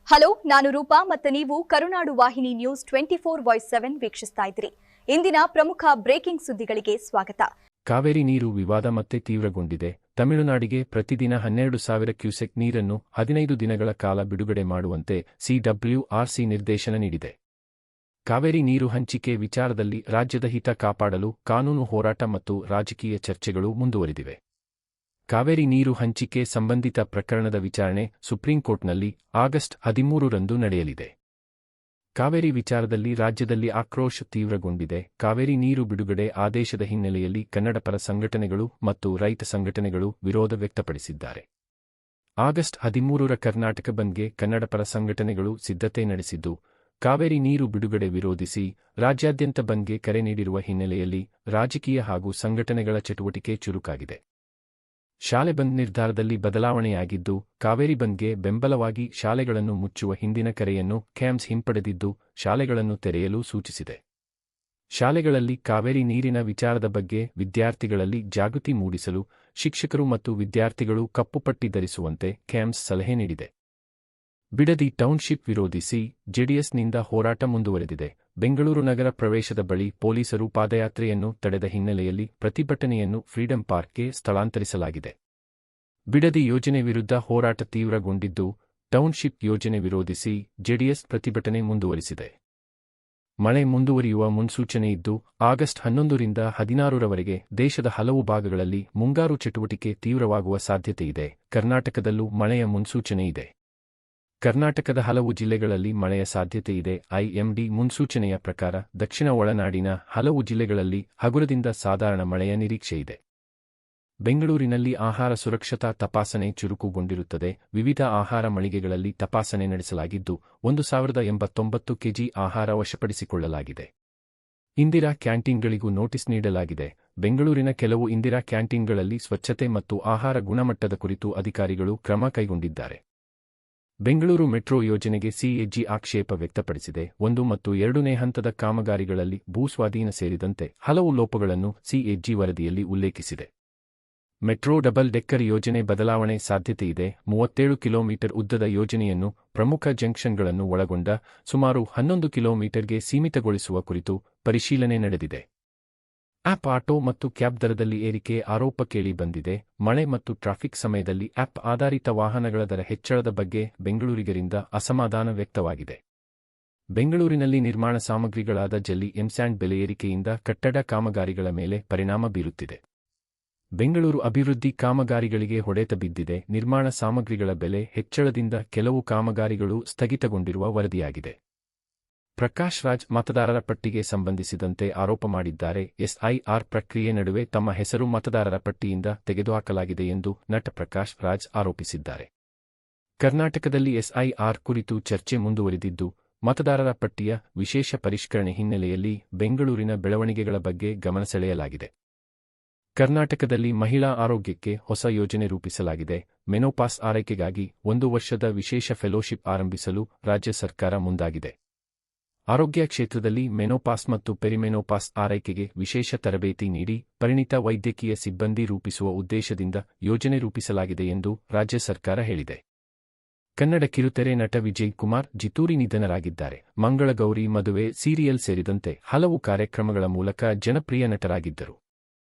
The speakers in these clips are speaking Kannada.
ಹಲೋ, ನಾನು ರೂಪಾ ಮತ್ತು ನೀವು ಕರುನಾಡು ವಾಹಿನಿ ನ್ಯೂಸ್ 24/7 ವೀಕ್ಷಿಸ್ತಾ ಇದ್ದೀರಿ. ಇಂದಿನ ಪ್ರಮುಖ ಬ್ರೇಕಿಂಗ್ ಸುದ್ದಿಗಳಿಗೆ ಸ್ವಾಗತ. ಕಾವೇರಿ ನೀರು ವಿವಾದ ಮತ್ತೆ ತೀವ್ರಗೊಂಡಿದೆ. ತಮಿಳುನಾಡಿಗೆ ಪ್ರತಿದಿನ 12,000 ಕ್ಯೂಸೆಕ್ ನೀರನ್ನು 15 ದಿನಗಳ ಕಾಲ ಬಿಡುಗಡೆ ಮಾಡುವಂತೆ ಸಿಡಬ್ಲ್ಯೂಆರ್ಸಿ ನಿರ್ದೇಶನ ನೀಡಿದೆ. ಕಾವೇರಿ ನೀರು ಹಂಚಿಕೆ ವಿಚಾರದಲ್ಲಿ ರಾಜ್ಯದ ಹಿತ ಕಾಪಾಡಲು ಕಾನೂನು ಹೋರಾಟ ಮತ್ತು ರಾಜಕೀಯ ಚರ್ಚೆಗಳು ಮುಂದುವರಿದಿವೆ. ಕಾವೇರಿ ನೀರು ಹಂಚಿಕೆ ಸಂಬಂಧಿತ ಪ್ರಕರಣದ ವಿಚಾರಣೆ ಸುಪ್ರೀಂಕೋರ್ಟ್ನಲ್ಲಿ ಆಗಸ್ಟ್ 13ರಂದು ನಡೆಯಲಿದೆ. ಕಾವೇರಿ ವಿಚಾರದಲ್ಲಿ ರಾಜ್ಯದಲ್ಲಿ ಆಕ್ರೋಶ ತೀವ್ರಗೊಂಡಿದೆ. ಕಾವೇರಿ ನೀರು ಬಿಡುಗಡೆ ಆದೇಶದ ಹಿನ್ನೆಲೆಯಲ್ಲಿ ಕನ್ನಡಪರ ಸಂಘಟನೆಗಳು ಮತ್ತು ರೈತ ಸಂಘಟನೆಗಳು ವಿರೋಧ ವ್ಯಕ್ತಪಡಿಸಿದ್ದಾರೆ. ಆಗಸ್ಟ್ 13ರ ಕರ್ನಾಟಕ ಬಂದ್ಗೆ ಕನ್ನಡಪರ ಸಂಘಟನೆಗಳು ಸಿದ್ಧತೆ ನಡೆಸಿದ್ದು, ಕಾವೇರಿ ನೀರು ಬಿಡುಗಡೆ ವಿರೋಧಿಸಿ ರಾಜ್ಯಾದ್ಯಂತ ಬಂದ್ಗೆ ಕರೆ ನೀಡಿರುವ ಹಿನ್ನೆಲೆಯಲ್ಲಿ ರಾಜಕೀಯ ಹಾಗೂ ಸಂಘಟನೆಗಳ ಚಟುವಟಿಕೆ ಚುರುಕಾಗಿದೆ. ಶಾಲೆ ಬಂದ್ ನಿರ್ಧಾರದಲ್ಲಿ ಬದಲಾವಣೆಯಾಗಿದ್ದು, ಕಾವೇರಿ ಬಂದ್ಗೆ ಬೆಂಬಲವಾಗಿ ಶಾಲೆಗಳನ್ನು ಮುಚ್ಚುವ ಹಿಂದಿನ ಕರೆಯನ್ನು ಕ್ಯಾಮ್ಸ್ ಹಿಂಪಡೆದಿದ್ದು, ಶಾಲೆಗಳನ್ನು ತೆರೆಯಲು ಸೂಚಿಸಿದೆ. ಶಾಲೆಗಳಲ್ಲಿ ಕಾವೇರಿ ನೀರಿನ ವಿಚಾರದ ಬಗ್ಗೆ ವಿದ್ಯಾರ್ಥಿಗಳಲ್ಲಿ ಜಾಗೃತಿ ಮೂಡಿಸಲು ಶಿಕ್ಷಕರು ಮತ್ತು ವಿದ್ಯಾರ್ಥಿಗಳು ಕಪ್ಪುಪಟ್ಟಿ ಧರಿಸುವಂತೆ ಕ್ಯಾಮ್ಸ್ ಸಲಹೆ ನೀಡಿದೆ. ಬಿಡದಿ ಟೌನ್ಶಿಪ್ ವಿರೋಧಿಸಿ ಜೆಡಿಎಸ್ನಿಂದ ಹೋರಾಟ ಮುಂದುವರೆದಿದೆ. ಬೆಂಗಳೂರು ನಗರ ಪ್ರವೇಶದ ಬಳಿ ಪೊಲೀಸರು ಪಾದಯಾತ್ರೆಯನ್ನು ತಡೆದ ಹಿನ್ನೆಲೆಯಲ್ಲಿ ಪ್ರತಿಭಟನೆಯನ್ನು ಫ್ರೀಡಂ ಪಾರ್ಕ್ಗೆ ಸ್ಥಳಾಂತರಿಸಲಾಗಿದೆ. ಬಿಡದಿ ಯೋಜನೆ ವಿರುದ್ಧ ಹೋರಾಟ ತೀವ್ರಗೊಂಡಿದ್ದು, ಟೌನ್ಶಿಪ್ ಯೋಜನೆ ವಿರೋಧಿಸಿ ಜೆಡಿಎಸ್ ಪ್ರತಿಭಟನೆ ಮುಂದುವರಿಸಿದೆ. ಮಳೆ ಮುಂದುವರಿಯುವ ಮುನ್ಸೂಚನೆಯಿದ್ದು, ಆಗಸ್ಟ್ 11ರಿಂದ 16ರವರೆಗೆ ದೇಶದ ಹಲವು ಭಾಗಗಳಲ್ಲಿ ಮುಂಗಾರು ಚಟುವಟಿಕೆ ತೀವ್ರವಾಗುವ ಸಾಧ್ಯತೆಯಿದೆ. ಕರ್ನಾಟಕದಲ್ಲೂ ಮಳೆಯ ಮುನ್ಸೂಚನೆಯಿದೆ. ಕರ್ನಾಟಕದ ಹಲವು ಜಿಲ್ಲೆಗಳಲ್ಲಿ ಮಳೆಯ ಸಾಧ್ಯತೆಯಿದೆ. ಐಎಂಡಿ ಮುನ್ಸೂಚನೆಯ ಪ್ರಕಾರ ದಕ್ಷಿಣ ಒಳನಾಡಿನ ಹಲವು ಜಿಲ್ಲೆಗಳಲ್ಲಿ ಹಗುರದಿಂದ ಸಾಧಾರಣ ಮಳೆಯ ನಿರೀಕ್ಷೆಯಿದೆ. ಬೆಂಗಳೂರಿನಲ್ಲಿ ಆಹಾರ ಸುರಕ್ಷತಾ ತಪಾಸಣೆ ಚುರುಕುಗೊಂಡಿರುತ್ತದೆ. ವಿವಿಧ ಆಹಾರ ಮಳಿಗೆಗಳಲ್ಲಿ ತಪಾಸಣೆ ನಡೆಸಲಾಗಿದ್ದು, 1089 ಕೆಜಿ ಆಹಾರ ವಶಪಡಿಸಿಕೊಳ್ಳಲಾಗಿದೆ. ಇಂದಿರಾ ಕ್ಯಾಂಟೀನ್ಗಳಿಗೂ ನೋಟಿಸ್ ನೀಡಲಾಗಿದೆ. ಬೆಂಗಳೂರಿನ ಕೆಲವು ಇಂದಿರಾ ಕ್ಯಾಂಟೀನ್ಗಳಲ್ಲಿ ಸ್ವಚ್ಛತೆ ಮತ್ತು ಆಹಾರ ಗುಣಮಟ್ಟದ ಕುರಿತು ಅಧಿಕಾರಿಗಳು ಕ್ರಮ ಕೈಗೊಂಡಿದ್ದಾರೆ. ಬೆಂಗಳೂರು ಮೆಟ್ರೋ ಯೋಜನೆಗೆ ಸಿಎಜಿ ಆಕ್ಷೇಪ ವ್ಯಕ್ತಪಡಿಸಿದೆ. 1 ಮತ್ತು 2ನೇ ಹಂತದ ಕಾಮಗಾರಿಗಳಲ್ಲಿ ಭೂಸ್ವಾಧೀನ ಸೇರಿದಂತೆ ಹಲವು ಲೋಪಗಳನ್ನು ಸಿಎಜಿ ವರದಿಯಲ್ಲಿ ಉಲ್ಲೇಖಿಸಿದೆ. ಮೆಟ್ರೋ ಡಬಲ್ ಡೆಕ್ಕರ್ ಯೋಜನೆ ಬದಲಾವಣೆ ಸಾಧ್ಯತೆಯಿದೆ. 37 ಕಿಲೋಮೀಟರ್ ಉದ್ದದ ಯೋಜನೆಯನ್ನು ಪ್ರಮುಖ ಜಂಕ್ಷನ್ಗಳನ್ನು ಒಳಗೊಂಡ ಸುಮಾರು 11 ಕಿಲೋಮೀಟರ್ಗೆ ಸೀಮಿತಗೊಳಿಸುವ ಕುರಿತು ಪರಿಶೀಲನೆ ನಡೆದಿದೆ. ಆಪ್ ಆಟೋ ಮತ್ತು ಕ್ಯಾಬ್ ದರದಲ್ಲಿ ಏರಿಕೆ ಆರೋಪ ಕೇಳಿ ಬಂದಿದೆ. ಮಳೆ ಮತ್ತು ಟ್ರಾಫಿಕ್ ಸಮಯದಲ್ಲಿ ಆಪ್ ಆಧಾರಿತ ವಾಹನಗಳ ದರ ಹೆಚ್ಚಳದ ಬಗ್ಗೆ ಬೆಂಗಳೂರಿಗರಿಂದ ಅಸಮಾಧಾನ ವ್ಯಕ್ತವಾಗಿದೆ. ಬೆಂಗಳೂರಿನಲ್ಲಿ ನಿರ್ಮಾಣ ಸಾಮಗ್ರಿಗಳಾದ ಜಲ್ಲಿ ಎಂಸ್ಯಾಂಡ್ ಬೆಲೆ ಏರಿಕೆಯಿಂದ ಕಟ್ಟಡ ಕಾಮಗಾರಿಗಳ ಮೇಲೆ ಪರಿಣಾಮ ಬೀರುತ್ತಿದೆ. ಬೆಂಗಳೂರು ಅಭಿವೃದ್ಧಿ ಕಾಮಗಾರಿಗಳಿಗೆ ಹೊಡೆತ ಬಿದ್ದಿದೆ. ನಿರ್ಮಾಣ ಸಾಮಗ್ರಿಗಳ ಬೆಲೆ ಹೆಚ್ಚಳದಿಂದ ಕೆಲವು ಕಾಮಗಾರಿಗಳು ಸ್ಥಗಿತಗೊಂಡಿರುವ ವರದಿಯಾಗಿದೆ. ಪ್ರಕಾಶ್ ರಾಜ್ ಮತದಾರರ ಪಟ್ಟಿಗೆ ಸಂಬಂಧಿಸಿದಂತೆ ಆರೋಪ ಮಾಡಿದ್ದಾರೆ. ಎಸ್ಐಆರ್ ಪ್ರಕ್ರಿಯೆ ನಡುವೆ ತಮ್ಮ ಹೆಸರು ಮತದಾರರ ಪಟ್ಟಿಯಿಂದ ತೆಗೆದುಹಾಕಲಾಗಿದೆ ಎಂದು ನಟ ಪ್ರಕಾಶ್ ರಾಜ್ ಆರೋಪಿಸಿದ್ದಾರೆ. ಕರ್ನಾಟಕದಲ್ಲಿ ಎಸ್ಐಆರ್ ಕುರಿತು ಚರ್ಚೆ ಮುಂದುವರಿದಿದ್ದು, ಮತದಾರರ ಪಟ್ಟಿಯ ವಿಶೇಷ ಪರಿಷ್ಕರಣೆ ಹಿನ್ನೆಲೆಯಲ್ಲಿ ಬೆಂಗಳೂರಿನ ಬೆಳವಣಿಗೆಗಳ ಬಗ್ಗೆ ಗಮನ ಸೆಳೆಯಲಾಗಿದೆ. ಕರ್ನಾಟಕದಲ್ಲಿ ಮಹಿಳಾ ಆರೋಗ್ಯಕ್ಕೆ ಹೊಸ ಯೋಜನೆ ರೂಪಿಸಲಾಗಿದೆ. ಮೆನೋಪಾಸ್ ಆರೈಕೆಗಾಗಿ 1 ವರ್ಷದ ವಿಶೇಷ ಫೆಲೋಶಿಪ್ ಆರಂಭಿಸಲು ರಾಜ್ಯ ಸರ್ಕಾರ ಮುಂದಾಗಿದೆ. ಆರೋಗ್ಯ ಕ್ಷೇತ್ರದಲ್ಲಿ ಮೆನೋಪಾಸ್ ಮತ್ತು ಪೆರಿಮೆನೋಪಾಸ್ ಆರೈಕೆಗೆ ವಿಶೇಷ ತರಬೇತಿ ನೀಡಿ ಪರಿಣಿತ ವೈದ್ಯಕೀಯ ಸಿಬ್ಬಂದಿ ರೂಪಿಸುವ ಉದ್ದೇಶದಿಂದ ಯೋಜನೆ ರೂಪಿಸಲಾಗಿದೆ ಎಂದು ರಾಜ್ಯ ಸರ್ಕಾರ ಹೇಳಿದೆ. ಕನ್ನಡ ಕಿರುತೆರೆ ನಟ ವಿಜಯ್ ಕುಮಾರ್ ಜಿತೂರಿ ನಿಧನರಾಗಿದ್ದಾರೆ. ಮಂಗಳಗೌರಿ ಮದುವೆ ಸೀರಿಯಲ್ ಸೇರಿದಂತೆ ಹಲವು ಕಾರ್ಯಕ್ರಮಗಳ ಮೂಲಕ ಜನಪ್ರಿಯ ನಟರಾಗಿದ್ದರು.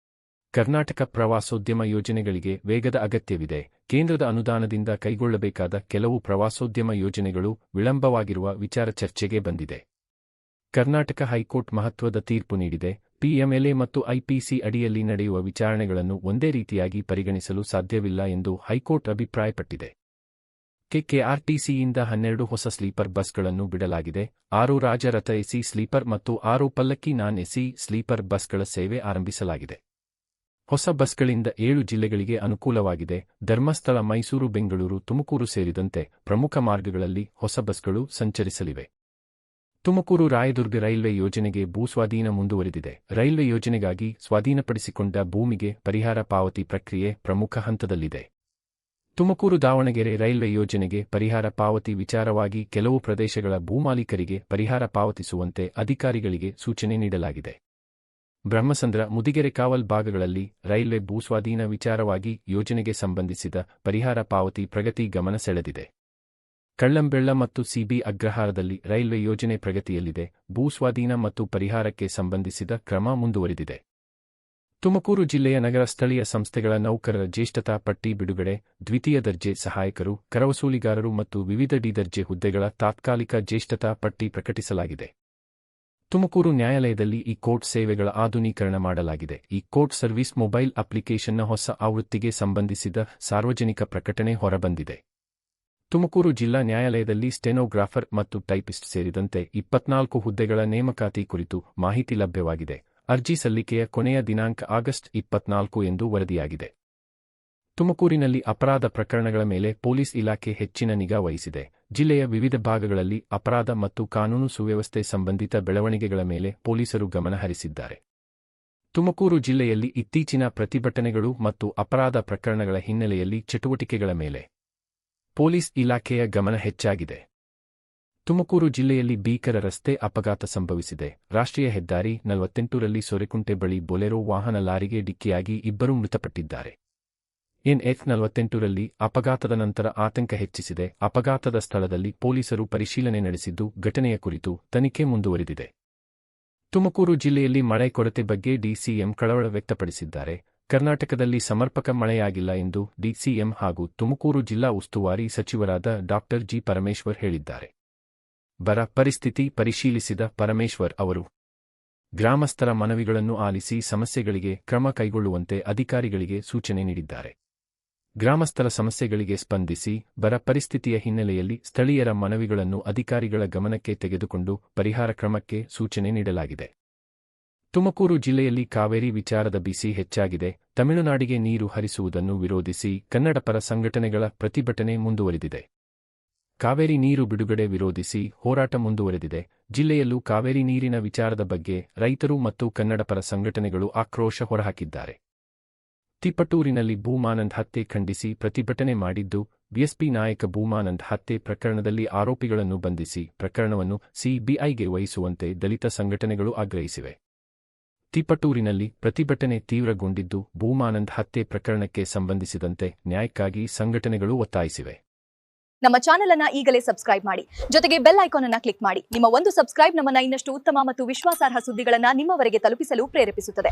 ಕರ್ನಾಟಕ ಪ್ರವಾಸೋದ್ಯಮ ಯೋಜನೆಗಳಿಗೆ ವೇಗದ ಅಗತ್ಯವಿದೆ. ಕೇಂದ್ರದ ಅನುದಾನದಿಂದ ಕೈಗೊಳ್ಳಬೇಕಾದ ಕೆಲವು ಪ್ರವಾಸೋದ್ಯಮ ಯೋಜನೆಗಳು ವಿಳಂಬವಾಗಿರುವ ವಿಚಾರ ಚರ್ಚೆಗೆ ಬಂದಿದೆ. ಕರ್ನಾಟಕ ಹೈಕೋರ್ಟ್ ಮಹತ್ವದ ತೀರ್ಪು ನೀಡಿದೆ. ಪಿಎಂಎಲ್ಎ ಮತ್ತು ಐಪಿಸಿ ಅಡಿಯಲ್ಲಿ ನಡೆಯುವ ವಿಚಾರಣೆಗಳನ್ನು ಒಂದೇ ರೀತಿಯಾಗಿ ಪರಿಗಣಿಸಲು ಸಾಧ್ಯವಿಲ್ಲ ಎಂದು ಹೈಕೋರ್ಟ್ ಅಭಿಪ್ರಾಯಪಟ್ಟಿದೆ. ಕೆಕೆಆರ್ಟಿಸಿಯಿಂದ 12 ಹೊಸ ಸ್ಲೀಪರ್ ಬಸ್ಗಳನ್ನು ಬಿಡಲಾಗಿದೆ. 6 ರಾಜರಥ ಎಸಿ ಸ್ಲೀಪರ್ ಮತ್ತು 6 ಪಲ್ಲಕ್ಕಿ ನಾನ್ ಎಸಿ ಸ್ಲೀಪರ್ ಬಸ್ಗಳ ಸೇವೆ ಆರಂಭಿಸಲಾಗಿದೆ. ಹೊಸ ಬಸ್ಗಳಿಂದ 7 ಜಿಲ್ಲೆಗಳಿಗೆ ಅನುಕೂಲವಾಗಿದೆ. ಧರ್ಮಸ್ಥಳ, ಮೈಸೂರು, ಬೆಂಗಳೂರು, ತುಮಕೂರು ಸೇರಿದಂತೆ ಪ್ರಮುಖ ಮಾರ್ಗಗಳಲ್ಲಿ ಹೊಸ ಬಸ್ಗಳು ಸಂಚರಿಸಲಿವೆ. ತುಮಕೂರು ರಾಯದುರ್ಗ ರೈಲ್ವೆ ಯೋಜನೆಗೆ ಭೂಸ್ವಾಧೀನ ಮುಂದುವರೆದಿದೆ. ರೈಲ್ವೆ ಯೋಜನೆಗಾಗಿ ಸ್ವಾಧೀನಪಡಿಸಿಕೊಂಡ ಭೂಮಿಗೆ ಪರಿಹಾರ ಪಾವತಿ ಪ್ರಕ್ರಿಯೆ ಪ್ರಮುಖ ಹಂತದಲ್ಲಿದೆ. ತುಮಕೂರು ದಾವಣಗೆರೆ ರೈಲ್ವೆ ಯೋಜನೆಗೆ ಪರಿಹಾರ ಪಾವತಿ ವಿಚಾರವಾಗಿ ಕೆಲವು ಪ್ರದೇಶಗಳ ಭೂಮಾಲೀಕರಿಗೆ ಪರಿಹಾರ ಪಾವತಿಸುವಂತೆ ಅಧಿಕಾರಿಗಳಿಗೆ ಸೂಚನೆ ನೀಡಲಾಗಿದೆ. ಬ್ರಹ್ಮಸಂದ್ರ, ಮುದಿಗೆರೆ ಕಾವಲ್ ಭಾಗಗಳಲ್ಲಿ ರೈಲ್ವೆ ಭೂಸ್ವಾಧೀನ ವಿಚಾರವಾಗಿ ಯೋಜನೆಗೆ ಸಂಬಂಧಿಸಿದ ಪರಿಹಾರ ಪಾವತಿ ಪ್ರಗತಿ ಗಮನ ಸೆಳೆದಿದೆ. ಕಳ್ಳಂಬೆಳ್ಳ ಮತ್ತು ಸಿಬಿ ಅಗ್ರಹಾರದಲ್ಲಿ ರೈಲ್ವೆ ಯೋಜನೆ ಪ್ರಗತಿಯಲ್ಲಿದೆ. ಭೂಸ್ವಾಧೀನ ಮತ್ತು ಪರಿಹಾರಕ್ಕೆ ಸಂಬಂಧಿಸಿದ ಕ್ರಮ ಮುಂದುವರಿದಿದೆ. ತುಮಕೂರು ಜಿಲ್ಲೆಯ ನಗರ ಸ್ಥಳೀಯ ಸಂಸ್ಥೆಗಳ ನೌಕರರ ಜ್ಯೇಷ್ಠತಾ ಪಟ್ಟಿ ಬಿಡುಗಡೆ. ದ್ವಿತೀಯ ದರ್ಜೆ ಸಹಾಯಕರು, ಕರವಸೂಲಿಗಾರರು ಮತ್ತು ವಿವಿಧ ಡಿ ದರ್ಜೆ ಹುದ್ದೆಗಳ ತಾತ್ಕಾಲಿಕ ಜ್ಯೇಷ್ಠತಾ ಪಟ್ಟಿ ಪ್ರಕಟಿಸಲಾಗಿದೆ. ತುಮಕೂರು ನ್ಯಾಯಾಲಯದಲ್ಲಿ ಈ ಕೋರ್ಟ್ ಸೇವೆಗಳ ಆಧುನೀಕರಣ ಮಾಡಲಾಗಿದೆ. ಈ ಕೋರ್ಟ್ ಸರ್ವಿಸ್ ಮೊಬೈಲ್ ಅಪ್ಲಿಕೇಶನ್ನ ಹೊಸ ಆವೃತ್ತಿಗೆ ಸಂಬಂಧಿಸಿದ ಸಾರ್ವಜನಿಕ ಪ್ರಕಟಣೆ ಹೊರಬಂದಿದೆ. ತುಮಕೂರು ಜಿಲ್ಲಾ ನ್ಯಾಯಾಲಯದಲ್ಲಿ ಸ್ಟೆನೋಗ್ರಾಫರ್ ಮತ್ತು ಟೈಪಿಸ್ಟ್ ಸೇರಿದಂತೆ 24 ಹುದ್ದೆಗಳ ನೇಮಕಾತಿ ಕುರಿತು ಮಾಹಿತಿ ಲಭ್ಯವಾಗಿದೆ. ಅರ್ಜಿ ಸಲ್ಲಿಕೆಯ ಕೊನೆಯ ದಿನಾಂಕ ಆಗಸ್ಟ್ 24 ಎಂದು ವರದಿಯಾಗಿದೆ. ತುಮಕೂರಿನಲ್ಲಿ ಅಪರಾಧ ಪ್ರಕರಣಗಳ ಮೇಲೆ ಪೊಲೀಸ್ ಇಲಾಖೆ ಹೆಚ್ಚಿನ ನಿಗಾ ವಹಿಸಿದೆ. ಜಿಲ್ಲೆಯ ವಿವಿಧ ಭಾಗಗಳಲ್ಲಿ ಅಪರಾಧ ಮತ್ತು ಕಾನೂನು ಸುವ್ಯವಸ್ಥೆ ಸಂಬಂಧಿತ ಬೆಳವಣಿಗೆಗಳ ಮೇಲೆ ಪೊಲೀಸರು ಗಮನ ಹರಿಸಿದ್ದಾರೆ. ತುಮಕೂರು ಜಿಲ್ಲೆಯಲ್ಲಿ ಇತ್ತೀಚಿನ ಪ್ರತಿಭಟನೆಗಳು ಮತ್ತು ಅಪರಾಧ ಪ್ರಕರಣಗಳ ಹಿನ್ನೆಲೆಯಲ್ಲಿ ಚಟುವಟಿಕೆಗಳ ಮೇಲೆ ಪೊಲೀಸ್ ಇಲಾಖೆಯ ಗಮನ ಹೆಚ್ಚಾಗಿದೆ. ತುಮಕೂರು ಜಿಲ್ಲೆಯಲ್ಲಿ ಭೀಕರ ರಸ್ತೆ ಅಪಘಾತ ಸಂಭವಿಸಿದೆ. ರಾಷ್ಟ್ರೀಯ ಹೆದ್ದಾರಿ 48ರಲ್ಲಿ ಸೊರೆಕುಂಟೆ ಬಳಿ ಬೊಲೆರೋ ವಾಹನ ಲಾರಿಗೆ ಡಿಕ್ಕಿಯಾಗಿ ಇಬ್ಬರು ಮೃತಪಟ್ಟಿದ್ದಾರೆ. ಎನ್ಎಚ್ 48ರಲ್ಲಿ ಅಪಘಾತದ ನಂತರ ಆತಂಕ ಹೆಚ್ಚಿಸಿದೆ. ಅಪಘಾತದ ಸ್ಥಳದಲ್ಲಿ ಪೊಲೀಸರು ಪರಿಶೀಲನೆ ನಡೆಸಿದ್ದು ಘಟನೆಯ ಕುರಿತು ತನಿಖೆ ಮುಂದುವರಿದಿದೆ. ತುಮಕೂರು ಜಿಲ್ಲೆಯಲ್ಲಿ ಮಳೆ ಕೊರತೆ ಬಗ್ಗೆ ಡಿಸಿಎಂ ಕಳವಳ ವ್ಯಕ್ತಪಡಿಸಿದ್ದಾರೆ. ಕರ್ನಾಟಕದಲ್ಲಿ ಸಮರ್ಪಕ ಮಳೆಯಾಗಿಲ್ಲ ಎಂದು ಡಿಸಿಎಂ ಹಾಗೂ ತುಮಕೂರು ಜಿಲ್ಲಾ ಉಸ್ತುವಾರಿ ಸಚಿವರಾದ ಡಾ ಜಿ ಪರಮೇಶ್ವರ್ ಹೇಳಿದ್ದಾರೆ. ಬರ ಪರಿಸ್ಥಿತಿ ಪರಿಶೀಲಿಸಿದ ಪರಮೇಶ್ವರ್ ಅವರು ಗ್ರಾಮಸ್ಥರ ಮನವಿಗಳನ್ನು ಆಲಿಸಿ ಸಮಸ್ಯೆಗಳಿಗೆ ಕ್ರಮ ಕೈಗೊಳ್ಳುವಂತೆ ಅಧಿಕಾರಿಗಳಿಗೆ ಸೂಚನೆ ನೀಡಿದ್ದಾರೆ. ಗ್ರಾಮಸ್ಥರ ಸಮಸ್ಯೆಗಳಿಗೆ ಸ್ಪಂದಿಸಿ ಬರ ಪರಿಸ್ಥಿತಿಯ ಹಿನ್ನೆಲೆಯಲ್ಲಿ ಸ್ಥಳೀಯರ ಮನವಿಗಳನ್ನು ಅಧಿಕಾರಿಗಳ ಗಮನಕ್ಕೆ ತೆಗೆದುಕೊಂಡು ಪರಿಹಾರ ಕ್ರಮಕ್ಕೆ ಸೂಚನೆ ನೀಡಲಾಗಿದೆ. ತುಮಕೂರು ಜಿಲ್ಲೆಯಲ್ಲಿ ಕಾವೇರಿ ವಿಚಾರದ ಬಿಸಿ ಹೆಚ್ಚಾಗಿದೆ. ತಮಿಳುನಾಡಿಗೆ ನೀರು ಹರಿಸುವುದನ್ನು ವಿರೋಧಿಸಿ ಕನ್ನಡಪರ ಸಂಘಟನೆಗಳ ಪ್ರತಿಭಟನೆ ಮುಂದುವರಿದಿದೆ. ಕಾವೇರಿ ನೀರು ಬಿಡುಗಡೆ ವಿರೋಧಿಸಿ ಹೋರಾಟ ಮುಂದುವರೆದಿದೆ. ಜಿಲ್ಲೆಯಲ್ಲೂ ಕಾವೇರಿ ನೀರಿನ ವಿಚಾರದ ಬಗ್ಗೆ ರೈತರು ಮತ್ತು ಕನ್ನಡಪರ ಸಂಘಟನೆಗಳು ಆಕ್ರೋಶ ಹೊರಹಾಕಿದ್ದಾರೆ. ತಿಪಟೂರಿನಲ್ಲಿ ಭೂಮಾನಂದ್ ಹತ್ಯೆ ಖಂಡಿಸಿ ಪ್ರತಿಭಟನೆ ಮಾಡಿದ್ದು, ಬಿಎಸ್ಪಿ ನಾಯಕ ಭೂಮಾನಂದ್ ಹತ್ಯೆ ಪ್ರಕರಣದಲ್ಲಿ ಆರೋಪಿಗಳನ್ನು ಬಂಧಿಸಿ ಪ್ರಕರಣವನ್ನು ಸಿಬಿಐಗೆ ವಹಿಸುವಂತೆ ದಲಿತ ಸಂಘಟನೆಗಳು ಆಗ್ರಹಿಸಿವೆ. ತಿಪಟೂರಿನಲ್ಲಿ ಪ್ರತಿಭಟನೆ ತೀವ್ರಗೊಂಡಿದ್ದು, ಭೂಮಾನಂದ್ ಹತ್ಯೆ ಪ್ರಕರಣಕ್ಕೆ ಸಂಬಂಧಿಸಿದಂತೆ ನ್ಯಾಯಕ್ಕಾಗಿ ಸಂಘಟನೆಗಳು ಒತ್ತಾಯಿಸಿವೆ. ನಮ್ಮ ಚಾನೆಲ್ ಅನ್ನ ಈಗಲೇ ಸಬ್ಸ್ಕ್ರೈಬ್ ಮಾಡಿ, ಜೊತೆಗೆ ಬೆಲ್ ಐಕಾನ್ ಅನ್ನ ಕ್ಲಿಕ್ ಮಾಡಿ. ನಿಮ್ಮ ಒಂದು ಸಬ್ಸ್ಕ್ರೈಬ್ ನಮ್ಮನ್ನ ಇನ್ನಷ್ಟು ಉತ್ತಮ ಮತ್ತು ವಿಶ್ವಾಸಾರ್ಹ ಸುದ್ದಿಗಳನ್ನ ನಿಮ್ಮವರೆಗೆ ತಲುಪಿಸಲು ಪ್ರೇರೇಪಿಸುತ್ತದೆ.